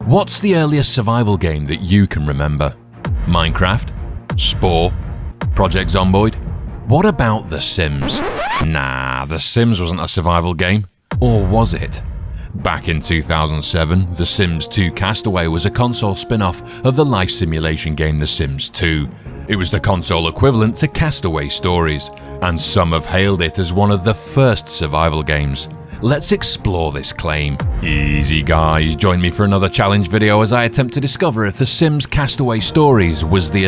What's the earliest survival game that you can remember? Minecraft? Spore? Project Zomboid? What about The Sims? Nah, The Sims wasn't a survival game. Or was it? Back in 2007, The Sims 2 Castaway was a console spin-off of the life simulation game The Sims 2. It was the console equivalent to Castaway Stories, and some have hailed it as one of the first survival games. Let's explore this claim. Easy guys, join me for another challenge video as I attempt to discover if The Sims Castaway Stories was the...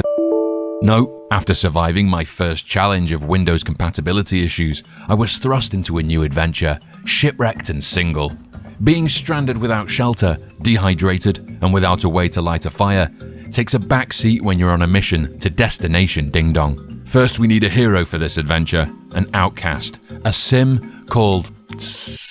No, after surviving my first challenge of Windows compatibility issues, I was thrust into a new adventure, shipwrecked and single. Being stranded without shelter, dehydrated, and without a way to light a fire takes a backseat when you're on a mission to Destination Ding Dong. First, we need a hero for this adventure, an outcast, a sim called Stim.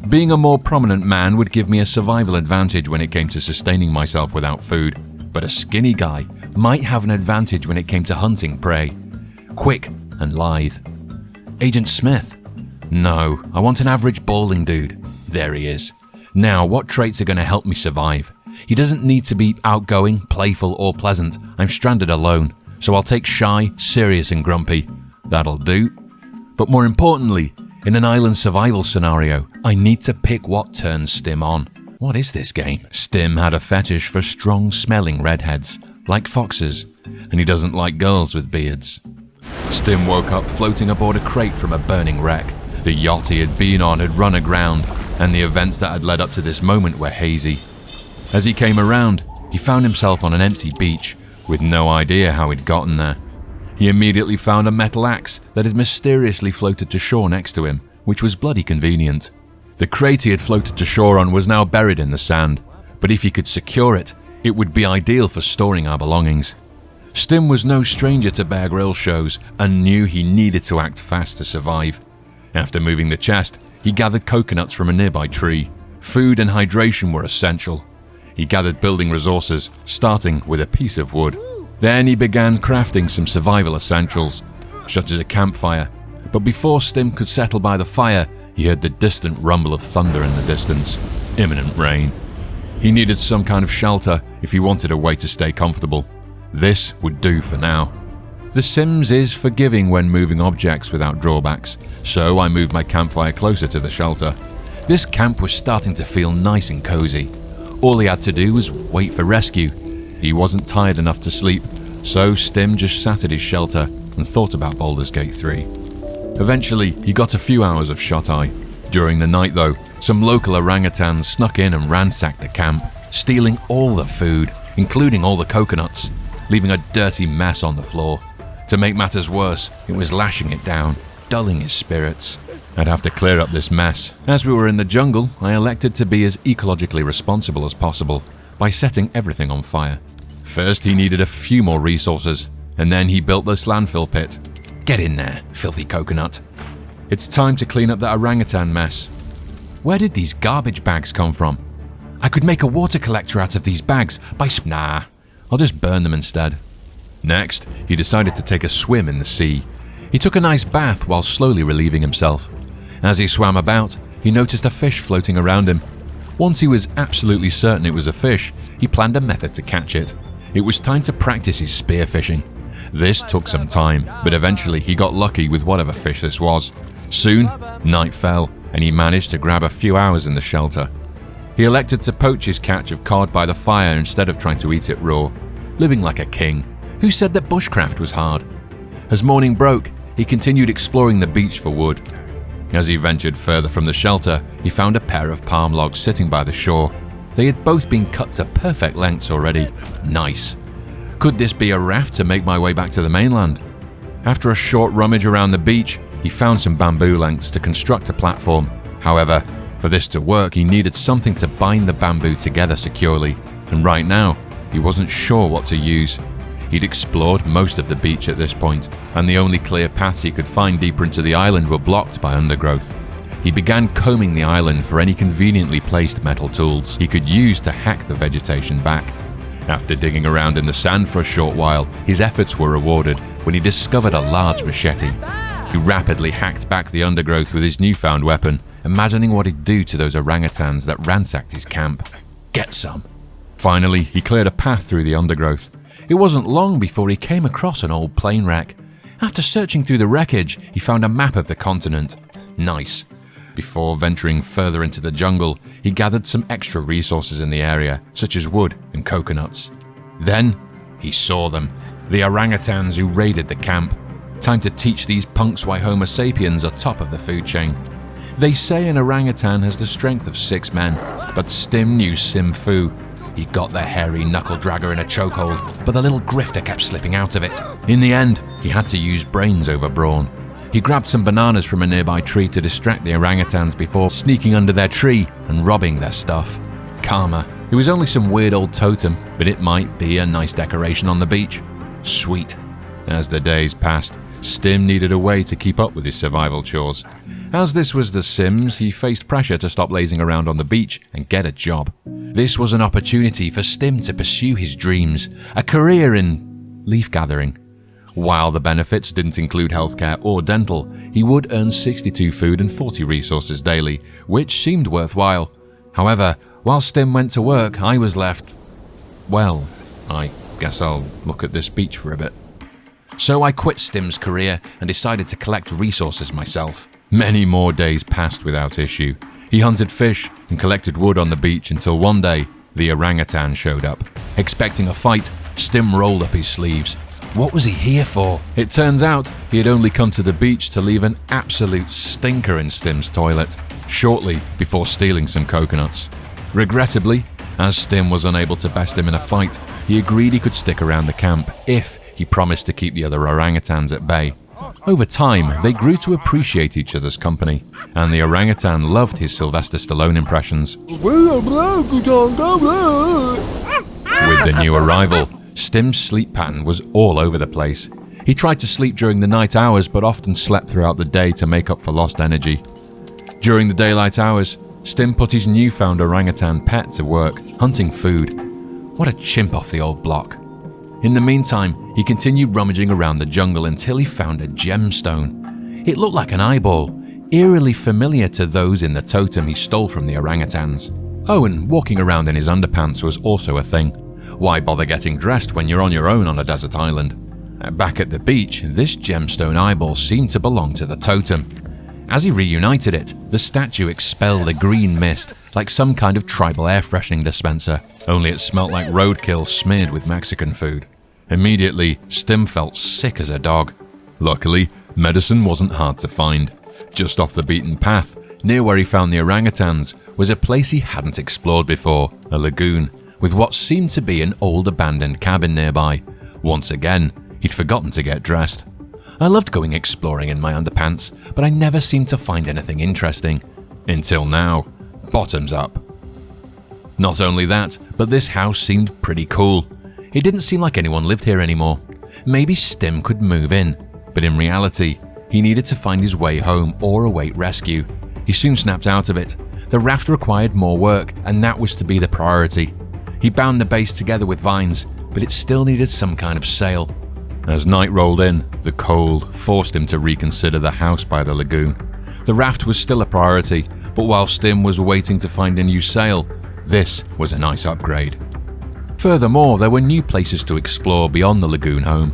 Being a more prominent man would give me a survival advantage when it came to sustaining myself without food, but a skinny guy might have an advantage when it came to hunting prey. Quick and lithe. Agent Smith? No, I want an average balding dude. There he is. Now, what traits are going to help me survive? He doesn't need to be outgoing, playful, or pleasant. I'm stranded alone, so I'll take shy, serious, and grumpy. That'll do. But more importantly, in an island survival scenario, I need to pick what turns Stim on. What is this game? Stim had a fetish for strong-smelling redheads, like foxes, and he doesn't like girls with beards. Stim woke up floating aboard a crate from a burning wreck. The yacht he had been on had run aground, and the events that had led up to this moment were hazy. As he came around, he found himself on an empty beach, with no idea how he'd gotten there. He immediately found a metal axe that had mysteriously floated to shore next to him, which was bloody convenient. The crate he had floated to shore on was now buried in the sand, but if he could secure it, it would be ideal for storing our belongings. Stim was no stranger to Bear Grylls shows and knew he needed to act fast to survive. After moving the chest, he gathered coconuts from a nearby tree. Food and hydration were essential. He gathered building resources, starting with a piece of wood. Then he began crafting some survival essentials, such as a campfire. But before Stim could settle by the fire, he heard the distant rumble of thunder in the distance. Imminent rain. He needed some kind of shelter if he wanted a way to stay comfortable. This would do for now. The Sims is forgiving when moving objects without drawbacks, so I moved my campfire closer to the shelter. This camp was starting to feel nice and cozy. All he had to do was wait for rescue. He wasn't tired enough to sleep, so Stim just sat at his shelter and thought about Baldur's Gate 3. Eventually, he got a few hours of shut-eye. During the night though, some local orangutans snuck in and ransacked the camp, stealing all the food, including all the coconuts, leaving a dirty mess on the floor. To make matters worse, it was lashing it down, dulling his spirits. I'd have to clear up this mess. As we were in the jungle, I elected to be as ecologically responsible as possible by setting everything on fire. First, he needed a few more resources, and then he built this landfill pit. Get in there, filthy coconut. It's time to clean up that orangutan mess. Where did these garbage bags come from? I could make a water collector out of these bags by... Nah, I'll just burn them instead. Next, he decided to take a swim in the sea. He took a nice bath while slowly relieving himself. As he swam about, he noticed a fish floating around him. Once he was absolutely certain it was a fish, he planned a method to catch it. It was time to practice his spearfishing. This took some time, but eventually he got lucky with whatever fish this was. Soon, night fell, and he managed to grab a few hours in the shelter. He elected to poach his catch of cod by the fire instead of trying to eat it raw, living like a king. Who said that bushcraft was hard? As morning broke, he continued exploring the beach for wood. As he ventured further from the shelter, he found a pair of palm logs sitting by the shore. They had both been cut to perfect lengths already. Nice. Could this be a raft to make my way back to the mainland? After a short rummage around the beach, he found some bamboo lengths to construct a platform. However, for this to work, he needed something to bind the bamboo together securely, and right now, he wasn't sure what to use. He'd explored most of the beach at this point, and the only clear paths he could find deeper into the island were blocked by undergrowth. He began combing the island for any conveniently placed metal tools he could use to hack the vegetation back. After digging around in the sand for a short while, his efforts were rewarded when he discovered a large machete. He rapidly hacked back the undergrowth with his newfound weapon, imagining what he'd do to those orangutans that ransacked his camp. Get some. Finally, he cleared a path through the undergrowth. It wasn't long before he came across an old plane wreck. After searching through the wreckage, he found a map of the continent. Nice. Before venturing further into the jungle, he gathered some extra resources in the area, such as wood and coconuts. Then, he saw them. The orangutans who raided the camp. Time to teach these punks why Homo sapiens are top of the food chain. They say an orangutan has the strength of 6 men, but Stim knew Sim Fu. He got the hairy knuckle-dragger in a chokehold, but the little grifter kept slipping out of it. In the end, he had to use brains over brawn. He grabbed some bananas from a nearby tree to distract the orangutans before sneaking under their tree and robbing their stuff. Karma. It was only some weird old totem, but it might be a nice decoration on the beach. Sweet. As the days passed, Stim needed a way to keep up with his survival chores. As this was The Sims, he faced pressure to stop lazing around on the beach and get a job. This was an opportunity for Stim to pursue his dreams, a career in leaf gathering. While the benefits didn't include healthcare or dental, he would earn 62 food and 40 resources daily, which seemed worthwhile. However, while Stim went to work, I was left, well, I guess I'll look at this beach for a bit. So I quit Stim's career and decided to collect resources myself. Many more days passed without issue. He hunted fish and collected wood on the beach until one day, the orangutan showed up. Expecting a fight, Stim rolled up his sleeves. What was he here for? It turns out he had only come to the beach to leave an absolute stinker in Stim's toilet, shortly before stealing some coconuts. Regrettably, as Stim was unable to best him in a fight, he agreed he could stick around the camp if he promised to keep the other orangutans at bay. Over time, they grew to appreciate each other's company, and the orangutan loved his Sylvester Stallone impressions. With the new arrival, Stim's sleep pattern was all over the place. He tried to sleep during the night hours, but often slept throughout the day to make up for lost energy. During the daylight hours, Stim put his newfound orangutan pet to work, hunting food. What a chimp off the old block. In the meantime, he continued rummaging around the jungle until he found a gemstone. It looked like an eyeball, eerily familiar to those in the totem he stole from the orangutans. Oh, and walking around in his underpants was also a thing. Why bother getting dressed when you're on your own on a desert island? Back at the beach, this gemstone eyeball seemed to belong to the totem. As he reunited it, the statue expelled a green mist, like some kind of tribal air freshening dispenser, only it smelt like roadkill smeared with Mexican food. Immediately, Stim felt sick as a dog. Luckily, medicine wasn't hard to find. Just off the beaten path, near where he found the orangutans, was a place he hadn't explored before, a lagoon, with what seemed to be an old abandoned cabin nearby. Once again, he'd forgotten to get dressed. I loved going exploring in my underpants, but I never seemed to find anything interesting. Until now. Bottoms up. Not only that, but this house seemed pretty cool. It didn't seem like anyone lived here anymore. Maybe Stim could move in, but in reality, he needed to find his way home or await rescue. He soon snapped out of it. The raft required more work, and that was to be the priority. He bound the base together with vines, but it still needed some kind of sail. As night rolled in, the cold forced him to reconsider the house by the lagoon. The raft was still a priority, but while Stim was waiting to find a new sail, this was a nice upgrade. Furthermore, there were new places to explore beyond the lagoon home.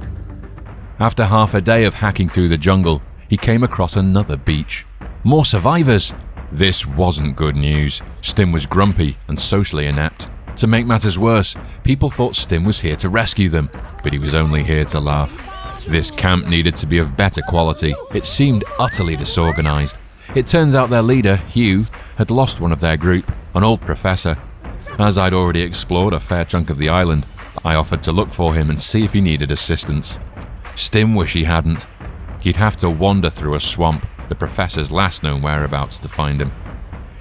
After half a day of hacking through the jungle, he came across another beach. More survivors! This wasn't good news. Stim was grumpy and socially inept. To make matters worse, people thought Stim was here to rescue them, but he was only here to laugh. This camp needed to be of better quality. It seemed utterly disorganized. It turns out their leader, Hugh, had lost one of their group, an old professor. As I'd already explored a fair chunk of the island, I offered to look for him and see if he needed assistance. Stim wished he hadn't. He'd have to wander through a swamp, the professor's last known whereabouts, to find him.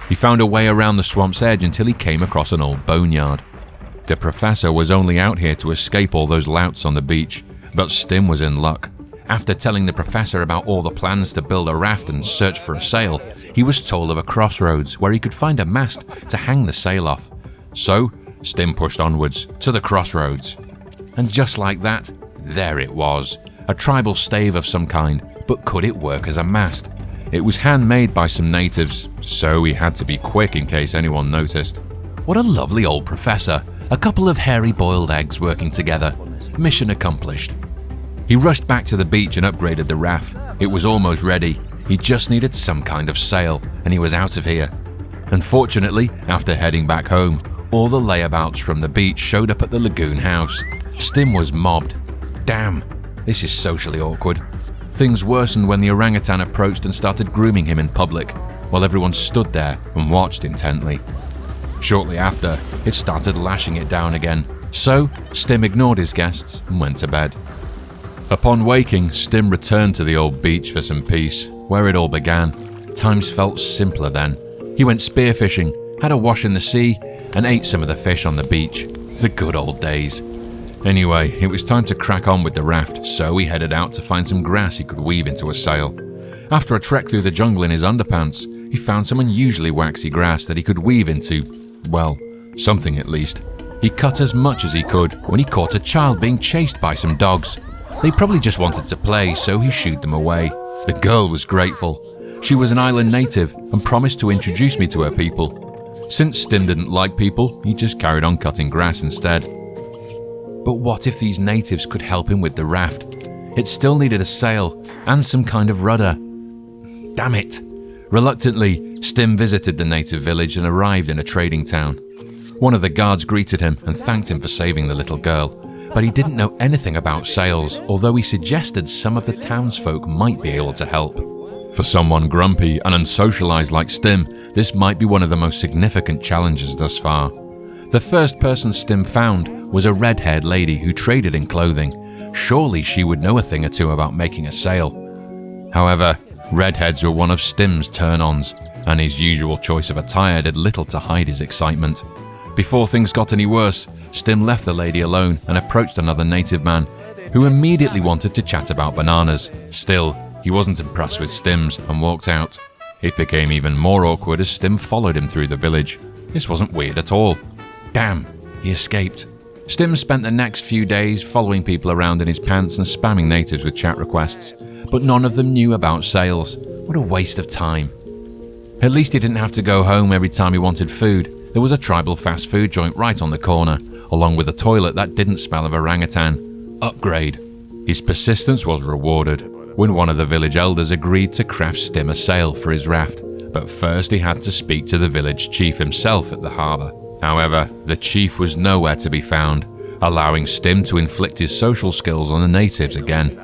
He found a way around the swamp's edge until he came across an old boneyard. The professor was only out here to escape all those louts on the beach, but Stim was in luck. After telling the professor about all the plans to build a raft and search for a sail, he was told of a crossroads where he could find a mast to hang the sail off. So, Stim pushed onwards, to the crossroads. And just like that, there it was. A tribal stave of some kind, but could it work as a mast? It was handmade by some natives, so he had to be quick in case anyone noticed. What a lovely old professor, a couple of hairy boiled eggs working together. Mission accomplished. He rushed back to the beach and upgraded the raft. It was almost ready. He just needed some kind of sail, and he was out of here. Unfortunately, after heading back home, all the layabouts from the beach showed up at the lagoon house. Stim was mobbed. Damn, this is socially awkward. Things worsened when the orangutan approached and started grooming him in public, while everyone stood there and watched intently. Shortly after, it started lashing it down again, so Stim ignored his guests and went to bed. Upon waking, Stim returned to the old beach for some peace, where it all began. Times felt simpler then. He went spearfishing, had a wash in the sea, and ate some of the fish on the beach. The good old days. Anyway, it was time to crack on with the raft, so he headed out to find some grass he could weave into a sail. After a trek through the jungle in his underpants, he found some unusually waxy grass that he could weave into, well, something at least. He cut as much as he could when he caught a child being chased by some dogs. They probably just wanted to play, so he shooed them away. The girl was grateful. She was an island native and promised to introduce me to her people. Since Stim didn't like people, he just carried on cutting grass instead. But what if these natives could help him with the raft? It still needed a sail and some kind of rudder. Damn it! Reluctantly, Stim visited the native village and arrived in a trading town. One of the guards greeted him and thanked him for saving the little girl, but he didn't know anything about sails, although he suggested some of the townsfolk might be able to help. For someone grumpy and unsocialized like Stim, this might be one of the most significant challenges thus far. The first person Stim found was a red-haired lady who traded in clothing. Surely she would know a thing or two about making a sail. However, redheads were one of Stim's turn-ons, and his usual choice of attire did little to hide his excitement. Before things got any worse, Stim left the lady alone and approached another native man, who immediately wanted to chat about bananas. Still, he wasn't impressed with Stim's and walked out. It became even more awkward as Stim followed him through the village. This wasn't weird at all. Damn, he escaped. Stim spent the next few days following people around in his pants and spamming natives with chat requests, but none of them knew about sails. What a waste of time. At least he didn't have to go home every time he wanted food. There was a tribal fast food joint right on the corner, along with a toilet that didn't smell of orangutan. Upgrade. His persistence was rewarded when one of the village elders agreed to craft Stim a sail for his raft, but first he had to speak to the village chief himself at the harbour. However, the chief was nowhere to be found, allowing Stim to inflict his social skills on the natives again.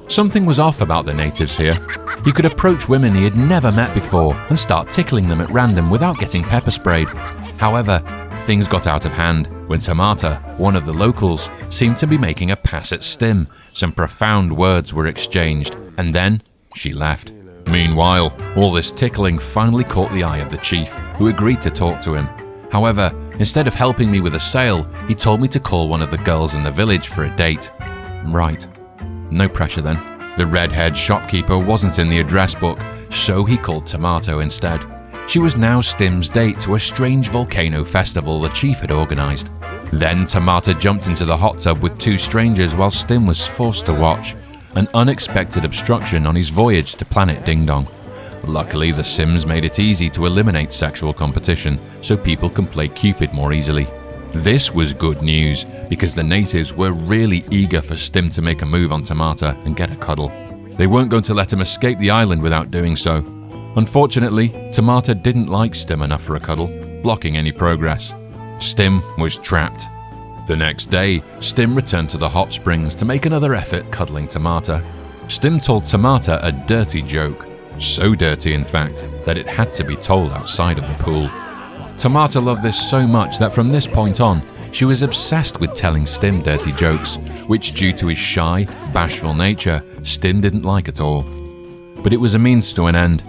Something was off about the natives here. He could approach women he had never met before and start tickling them at random without getting pepper sprayed. However, things got out of hand when Tamata, one of the locals, seemed to be making a pass at Stim. Some profound words were exchanged, and then she left. Meanwhile, all this tickling finally caught the eye of the chief, who agreed to talk to him. However, instead of helping me with a sail, he told me to call one of the girls in the village for a date. Right. No pressure then. The red-haired shopkeeper wasn't in the address book, so he called Tomato instead. She was now Stim's date to a strange volcano festival the chief had organized. Then Tomato jumped into the hot tub with two strangers while Stim was forced to watch. An unexpected obstruction on his voyage to planet Ding Dong. Luckily, the Sims made it easy to eliminate sexual competition, so people can play Cupid more easily. This was good news, because the natives were really eager for Stim to make a move on Tamata and get a cuddle. They weren't going to let him escape the island without doing so. Unfortunately, Tamata didn't like Stim enough for a cuddle, blocking any progress. Stim was trapped. The next day, Stim returned to the hot springs to make another effort cuddling Tamata. Stim told Tamata a dirty joke. So dirty, in fact, that it had to be told outside of the pool. Tamata loved this so much that from this point on, she was obsessed with telling Stim dirty jokes, which due to his shy, bashful nature, Stim didn't like at all. But it was a means to an end.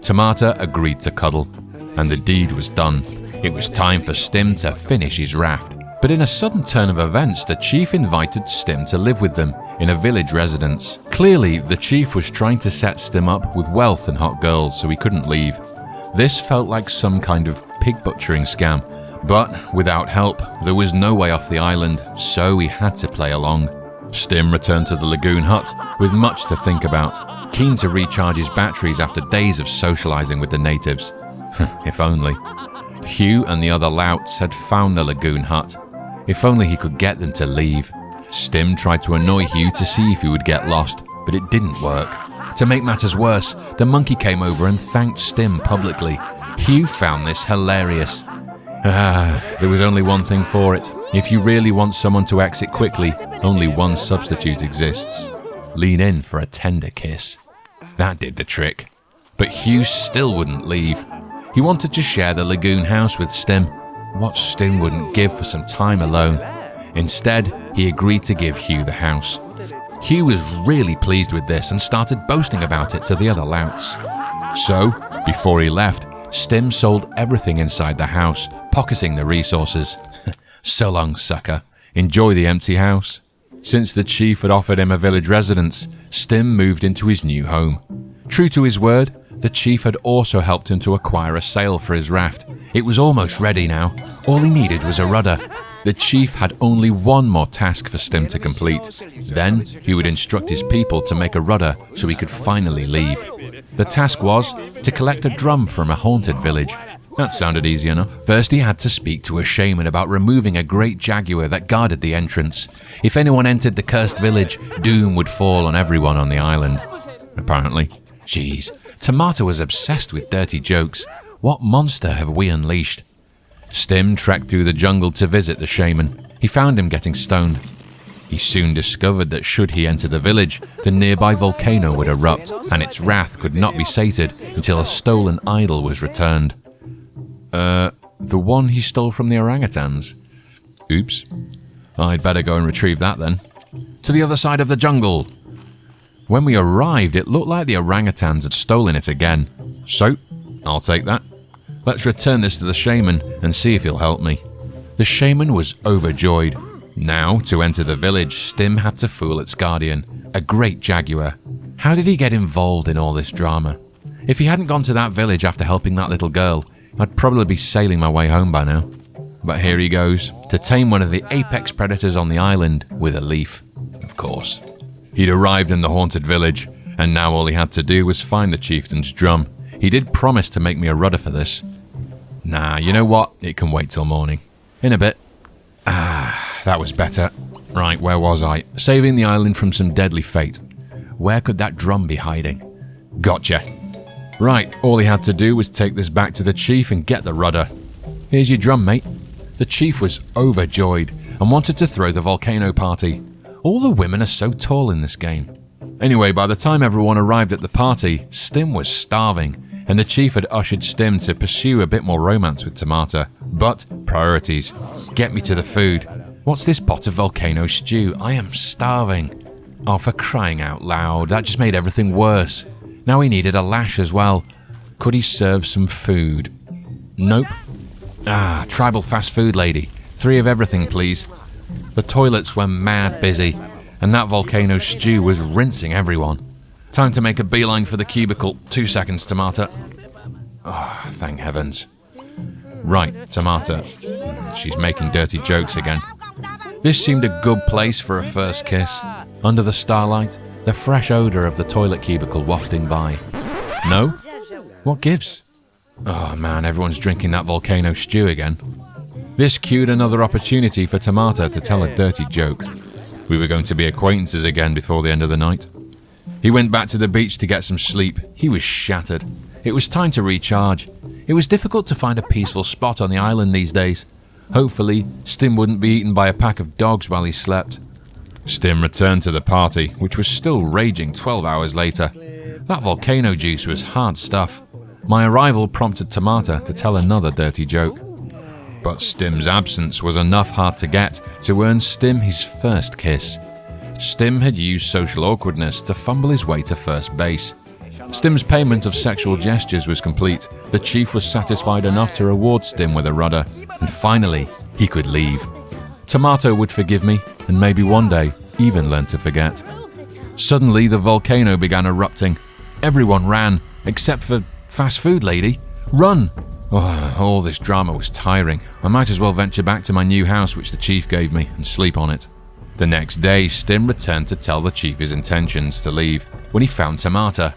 Tamata agreed to cuddle, and the deed was done. It was time for Stim to finish his raft. But in a sudden turn of events, the chief invited Stim to live with them in a village residence. Clearly, the chief was trying to set Stim up with wealth and hot girls so he couldn't leave. This felt like some kind of pig butchering scam, but without help, there was no way off the island, so he had to play along. Stim returned to the lagoon hut with much to think about. keen to recharge his batteries after days of socializing with the natives. If only. Hugh and the other louts had found the lagoon hut. If only he could get them to leave. Stim tried to annoy Hugh to see if he would get lost, but it didn't work. To make matters worse, the monkey came over and thanked Stim publicly. Hugh found this hilarious. There was only one thing for it. If you really want someone to exit quickly, only one substitute exists. Lean in for a tender kiss. That did the trick. But Hugh still wouldn't leave. He wanted to share the lagoon house with Stim. What Stim wouldn't give for some time alone. Instead, he agreed to give Hugh the house. Hugh was really pleased with this and started boasting about it to the other louts. So, before he left, Stim sold everything inside the house, pocketing the resources. So long, sucker. Enjoy the empty house. Since the chief had offered him a village residence, Stim moved into his new home. True to his word, the chief had also helped him to acquire a sail for his raft. It was almost ready now. All he needed was a rudder. The chief had only one more task for Stim to complete. Then he would instruct his people to make a rudder so he could finally leave. The task was to collect a drum from a haunted village. That sounded easy enough. First he had to speak to a shaman about removing a great jaguar that guarded the entrance. If anyone entered the cursed village, doom would fall on everyone on the island. Apparently. Jeez, Tomato was obsessed with dirty jokes. What monster have we unleashed? Stim trekked through the jungle to visit the shaman. He found him getting stoned. He soon discovered that should he enter the village, the nearby volcano would erupt, and its wrath could not be sated until a stolen idol was returned. The one he stole from the orangutans? Oops. I'd better go and retrieve that then. To the other side of the jungle! When we arrived, it looked like the orangutans had stolen it again. So, I'll take that. Let's return this to the shaman and see if he'll help me. The shaman was overjoyed. Now, to enter the village, Stim had to fool its guardian, a great jaguar. How did he get involved in all this drama? If he hadn't gone to that village after helping that little girl, I'd probably be sailing my way home by now. But here he goes, to tame one of the apex predators on the island with a leaf. Of course. He'd arrived in the haunted village, and now all he had to do was find the chieftain's drum. He did promise to make me a rudder for this. Nah, you know what? It can wait till morning. In a bit. That was better. Right, where was I? Saving the island from some deadly fate. Where could that drum be hiding? Gotcha. Right, all he had to do was take this back to the chief and get the rudder. Here's your drum, mate. The chief was overjoyed and wanted to throw the volcano party. All the women are so tall in this game. Anyway, by the time everyone arrived at the party, Stim was starving, and the chief had ushered Stim to pursue a bit more romance with Tomato. But priorities. Get me to the food. What's this pot of volcano stew? I am starving. Oh, for crying out loud, that just made everything worse. Now he needed a lash as well. Could he serve some food? Nope. Tribal fast food lady. 3 of everything, please. The toilets were mad busy, and that volcano stew was rinsing everyone. Time to make a beeline for the cubicle. 2 seconds, Tomato. Thank heavens. Right, Tomato. She's making dirty jokes again. This seemed a good place for a first kiss. Under the starlight, the fresh odour of the toilet cubicle wafting by. No? What gives? Oh man, everyone's drinking that volcano stew again. This cued another opportunity for Tomato to tell a dirty joke. We were going to be acquaintances again before the end of the night. He went back to the beach to get some sleep. He was shattered. It was time to recharge. It was difficult to find a peaceful spot on the island these days. Hopefully, Stim wouldn't be eaten by a pack of dogs while he slept. Stim returned to the party, which was still raging 12 hours later. That volcano juice was hard stuff. My arrival prompted Tomato to tell another dirty joke. But Stim's absence was enough hard to get to earn Stim his first kiss. Stim had used social awkwardness to fumble his way to first base. Stim's payment of sexual gestures was complete. The chief was satisfied enough to reward Stim with a rudder, and finally, he could leave. Tomato would forgive me, and maybe one day, even learn to forget. Suddenly, the volcano began erupting. Everyone ran, except for fast food lady. Run! All this drama was tiring. I might as well venture back to my new house which the chief gave me and sleep on it. The next day, Stim returned to tell the chief his intentions to leave when he found Tamata.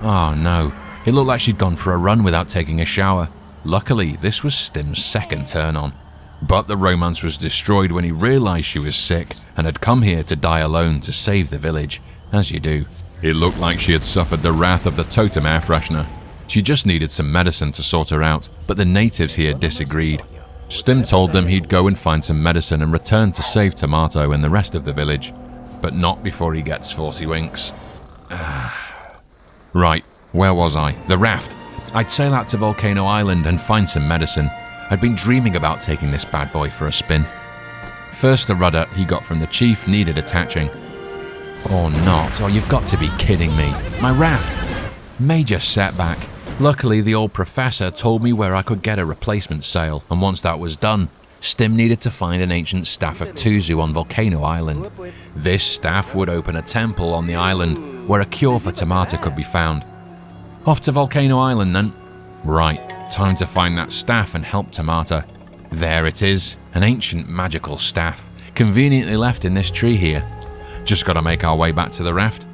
Oh no, it looked like she'd gone for a run without taking a shower. Luckily, this was Stim's second turn on. But the romance was destroyed when he realized she was sick and had come here to die alone to save the village, as you do. It looked like she had suffered the wrath of the totem air freshener. She just needed some medicine to sort her out, but the natives here disagreed. Stim told them he'd go and find some medicine and return to save Tomato and the rest of the village, but not before he gets 40 winks. Right, where was I? The raft. I'd sail out to Volcano Island and find some medicine. I'd been dreaming about taking this bad boy for a spin. First, the rudder he got from the chief needed attaching. Or not. Oh, you've got to be kidding me. My raft. Major setback. Luckily, the old professor told me where I could get a replacement sail, and once that was done, Stim needed to find an ancient staff of Tuzu on Volcano Island. This staff would open a temple on the island where a cure for Tamata could be found. Off to Volcano Island then. Right, time to find that staff and help Tamata. There it is, an ancient magical staff, conveniently left in this tree here. Just gotta make our way back to the raft.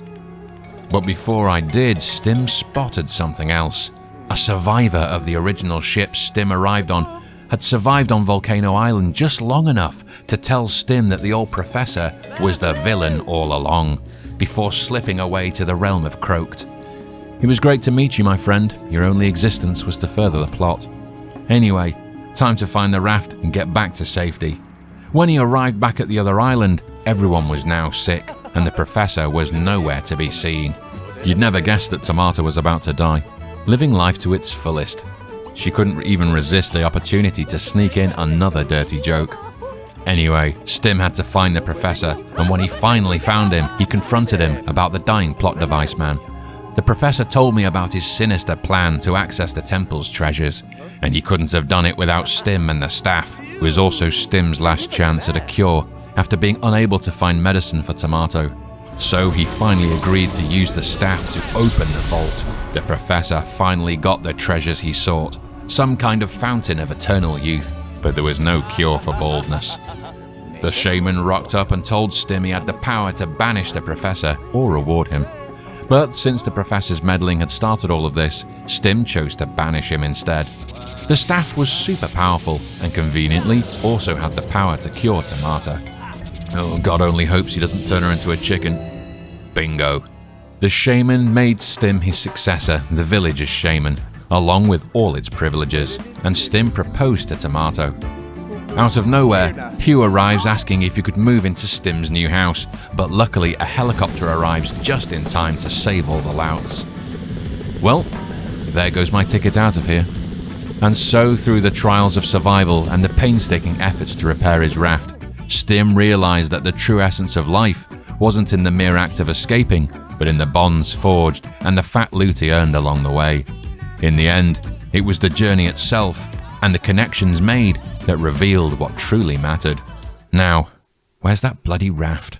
But before I did, Stim spotted something else. A survivor of the original ship Stim arrived on had survived on Volcano Island just long enough to tell Stim that the old professor was the villain all along, before slipping away to the realm of Croaked. It was great to meet you, my friend. Your only existence was to further the plot. Anyway, time to find the raft and get back to safety. When he arrived back at the other island, everyone was now sick, and the professor was nowhere to be seen. You'd never guessed that Tamata was about to die, living life to its fullest. She couldn't even resist the opportunity to sneak in another dirty joke. Anyway, Stim had to find the professor, and when he finally found him, he confronted him about the dying plot device man. The professor told me about his sinister plan to access the temple's treasures, and he couldn't have done it without Stim and the staff, who was also Stim's last chance at a cure after being unable to find medicine for Tomato. So he finally agreed to use the staff to open the vault. The professor finally got the treasures he sought, some kind of fountain of eternal youth, but there was no cure for baldness. The shaman rocked up and told Stim he had the power to banish the professor or reward him. But since the professor's meddling had started all of this, Stim chose to banish him instead. The staff was super powerful and conveniently also had the power to cure Tamata. Oh, God only hopes he doesn't turn her into a chicken. Bingo. The shaman made Stim his successor, the village's shaman, along with all its privileges, and Stim proposed to Tomato. Out of nowhere, Hugh arrives asking if he could move into Stim's new house, but luckily a helicopter arrives just in time to save all the louts. Well, there goes my ticket out of here. And so, through the trials of survival and the painstaking efforts to repair his raft, Stim realized that the true essence of life wasn't in the mere act of escaping, but in the bonds forged and the fat loot he earned along the way. In the end, it was the journey itself and the connections made that revealed what truly mattered. Now, where's that bloody raft?